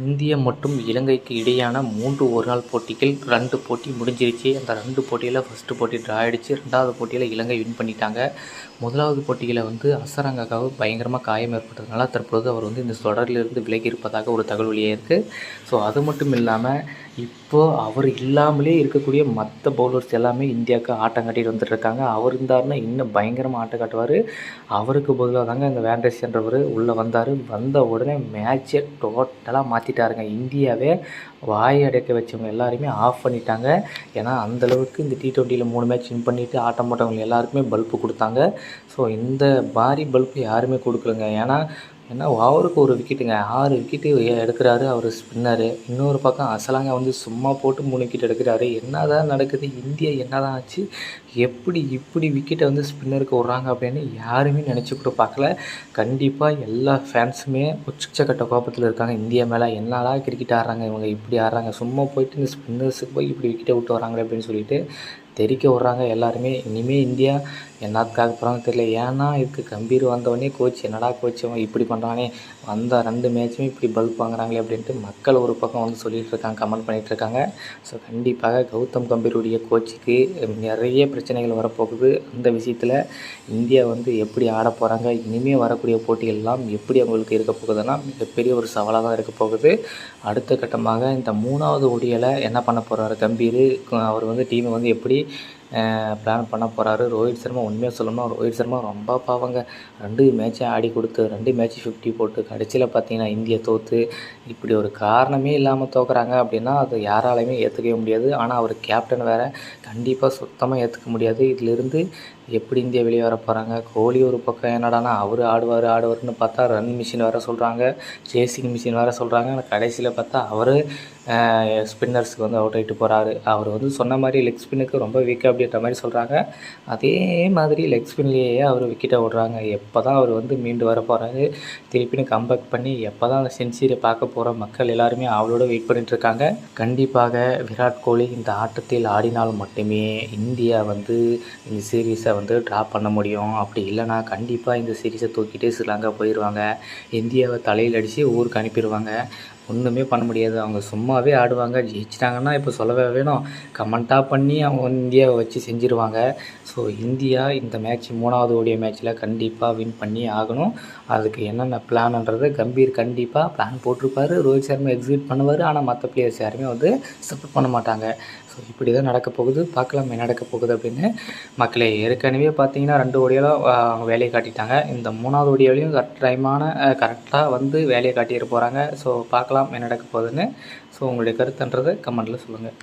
India மற்றும் இலங்கைக்கு இடையேயான 3 ஒருநாள் போட்டிகள் 2 போட்டி முடிஞ்சிருச்சு. அந்த 2 போட்டியில் ஃபஸ்ட்டு போட்டி ட்ரா ஆகிடுச்சு. 2வது போட்டியில் இலங்கை வின் பண்ணிட்டாங்க. 1வது போட்டியில் அசரங்காவுக்கு பயங்கரமாக காயம் ஏற்பட்டதுனால தற்பொழுது அவர் இந்த தொடரிலிருந்து விலகி இருப்பதாக ஒரு தகவல் வெளியாயிருக்கு. ஸோ அது மட்டும் இல்லாமல் இப்போது அவர் இல்லாமலே இருக்கக்கூடிய மற்ற பவுலர்ஸ் எல்லாமே இந்தியாவுக்கு ஆட்டம் காட்டிட்டு வந்துட்டுருக்காங்க. அவர் இருந்தாருன்னா இன்னும் பயங்கரமாக ஆட்டம் காட்டுவார். அவருக்கு பதிலாக தாங்க இந்த வேண்டஸ் என்றவர் உள்ளே வந்தார். வந்த உடனே மேட்சை டோட்டலாக மாற்றிட்டாருங்க. இந்தியாவே வாயை அடைக்க வச்சவங்க எல்லாருமே ஆஃப் பண்ணிட்டாங்க. ஏன்னா அந்தளவுக்கு இந்த T20யில் 3 மேட்ச் வின் பண்ணிவிட்டு ஆட்டம் போட்டவங்க எல்லாருக்குமே பல்பு கொடுத்தாங்க. ஸோ இந்த மாதிரி பல்பு யாருமே கொடுக்கலங்க. ஏன்னா ஓவருக்கு ஒரு விக்கெட்டுங்க, 6 விக்கெட்டு எடுக்கிறாரு அவர் ஸ்பின்னரு. இன்னொரு பக்கம் அசலாங்க சும்மா போட்டு 3 விக்கெட் எடுக்கிறாரு. என்ன தான் நடக்குது, இந்தியா என்ன தான் ஆச்சு, எப்படி இப்படி விக்கெட்டை ஸ்பின்னருக்கு விட்றாங்க அப்படின்னு யாருமே நினச்சி கூட பார்க்கல. கண்டிப்பாக எல்லா ஃபேன்ஸுமே உச்சக்கட்ட கோபத்தில் இருக்காங்க இந்தியா மேலே. என்னடா கிரிக்கெட் ஆடுறாங்க இவங்க, இப்படி ஆடுறாங்க, சும்மா போயிட்டு இந்த ஸ்பின்னர்ஸுக்கு போய் இப்படி விக்கெட்டை விட்டு வராங்களே அப்படின்னு சொல்லிட்டு தெரிக்க விட்றாங்க எல்லாருமே. இனிமேல் இந்தியா என்னத்துக்காக போகிறாங்க தெரியல. ஏன்னா இதுக்கு கம்பீர் வந்தவொடனே கோச் என்னடா கோச் அவன் இப்படி பண்ணுறானே, வந்த 2 மேட்சுமே இப்படி பல்ப் வாங்குறாங்களே அப்படின்ட்டு மக்கள் ஒரு பக்கம் சொல்லிகிட்டு இருக்காங்க, கமெண்ட் பண்ணிகிட்டு இருக்காங்க. ஸோ கண்டிப்பாக கௌதம் கம்பீருடைய கோச்சுக்கு நிறைய பிரச்சனைகள் வரப்போகுது. அந்த விஷயத்தில் இந்தியா எப்படி ஆட போகிறாங்க, இனிமேல் வரக்கூடிய போட்டிகள்லாம் எப்படி அவங்களுக்கு இருக்க போகுதுன்னா மிகப்பெரிய ஒரு சவாலாக தான் இருக்க போகுது. அடுத்த கட்டமாக இந்த 3வது ஒடியில் என்ன பண்ண போகிறாரு கம்பீர், அவர் டீமை எப்படி பிளான் பண்ண போகிறாரு. ரோஹித் சர்மா உண்மையாக சொல்லணும்னா ரோஹித் சர்மா ரொம்ப பாவங்க. 2 மேட்சை ஆடி கொடுத்து 2 மேட்ச்சு 50 போட்டு கடைசியில் பார்த்தீங்கன்னா இந்தியா தோற்று இப்படி ஒரு காரணமே இல்லாமல் தோக்குறாங்க அப்படின்னா அது யாராலையுமே ஏற்றுக்கவே முடியாது. ஆனால் அவர் கேப்டன் வேறு, கண்டிப்பாக சுத்தமாக ஏற்றுக்க முடியாது. இதிலிருந்து எப்படி இந்தியா வெளியே வர போகிறாங்க. கோலி ஒரு பக்கம் என்னடானா அவர் ஆடுவார்னு பார்த்தா ரன் மிஷின் வேறு சொல்கிறாங்க, சேசிங் மிஷின் வேறு சொல்கிறாங்க. ஆனால் கடைசியில் பார்த்தா அவர் ஸ்பின்னர்ஸுக்கு அவுட் ஆகிட்டு போகிறாரு. அவர் சொன்ன மாதிரி லெக் ஸ்பின்னுக்கு ரொம்ப வீக்காக அப்படின்ற மாதிரி சொல்கிறாங்க. அதே மாதிரி லெக் ஸ்பின்லேயே அவர் விக்கெட்டை விடுறாங்க. எப்போ தான் அவர் மீண்டு வர போகிறாரு, திருப்பின்னு கம்பேக் பண்ணி எப்போ தான் அந்த செஞ்சுரியை பார்க்க போகிற மக்கள் எல்லாருமே அவளோட வெயிட் பண்ணிட்டுருக்காங்க. கண்டிப்பாக விராட் கோலி இந்த ஆட்டத்தில் ஆடினால் மட்டுமே இந்தியா இந்த சீரீஸை ட்ரா பண்ண முடியும். அப்படி இல்லைனா கண்டிப்பாக இந்த சீரீஸை தூக்கிட்டு ஸ்ரீலங்கா போயிடுவாங்க. இந்தியாவை தலையில் அடித்து ஊருக்கு அனுப்பிடுவாங்க. ஒன்றுமே பண்ண முடியாது. அவங்க சும்மாவே ஆடுவாங்க. ஜெயிச்சிட்டாங்கன்னா இப்போ சொல்லவே வேணும், கமெண்ட்டாக பண்ணி அவங்க இந்தியாவை வச்சு செஞ்சுருவாங்க. ஸோ இந்தியா இந்த மேட்ச் 3வது ஓடிய மேட்ச்சில் கண்டிப்பாக வின் பண்ணி ஆகணும். அதுக்கு என்னென்ன பிளான்ன்றது கம்பீர் கண்டிப்பாக பிளான் போட்டிருப்பாரு. ரோஹித் சர்மா எக்ஸிக்யூட் பண்ணுவார். ஆனால் மற்ற பிளேயர்ஸ் யாருமே சப்போர்ட் பண்ண மாட்டாங்க. ஸோ இப்படி தான் நடக்க போகுது. பார்க்கலாம் என்ன நடக்க போகுது அப்படின்னு. மக்களே, ஏற்கனவே பார்த்தீங்கன்னா 2 ஓடியாலும் அவங்க வேலையை காட்டிட்டாங்க. இந்த 3வது ஓடியாலையும் கரெக்டாக வேலையை காட்டிட்டு போகிறாங்க. ஸோ பார்க்கலாம் என்ன நடக்க போகுதுன்னு. ஸோ உங்களுடைய கருத்துன்றதை கமெண்ட்டில் சொல்லுங்கள்.